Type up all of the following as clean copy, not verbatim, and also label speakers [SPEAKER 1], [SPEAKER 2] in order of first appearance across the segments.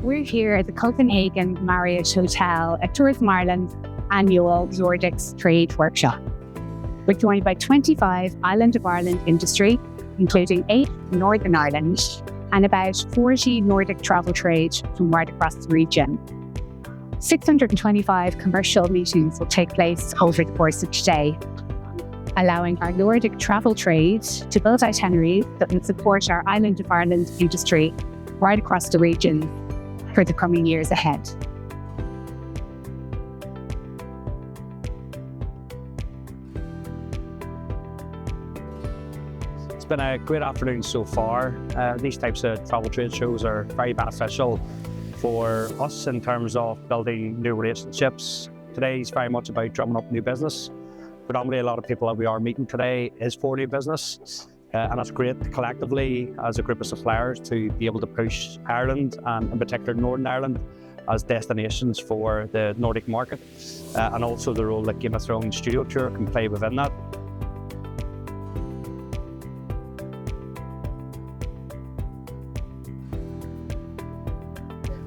[SPEAKER 1] We're here at the Copenhagen Marriott Hotel at Tourism Ireland's annual Nordic Trade Workshop. We're joined by 25 Island of Ireland industry, including 8 from Northern Ireland, and about 40 Nordic travel trade from right across the region. 625 commercial meetings will take place over the course of today, allowing our Nordic travel trade to build itineraries that will support our Island of Ireland industry right across the region for the coming years ahead.
[SPEAKER 2] It's been a great afternoon so far. These types of travel trade shows are very beneficial for us in terms of building new relationships. Today is very much about drumming up new business. Predominantly, a lot of people that we are meeting today is for new business. And it's great collectively as a group of suppliers to be able to push Ireland and in particular Northern Ireland as destinations for the Nordic market, and also the role that Game of Thrones Studio Tour can play within that.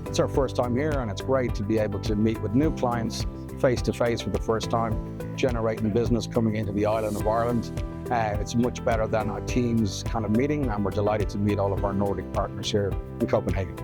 [SPEAKER 3] It's our first time here, and it's great to be able to meet with new clients face to face for the first time, generating business coming into the Island of Ireland. It's much better than a Teams kind of meeting, and we're delighted to meet all of our Nordic partners here in Copenhagen.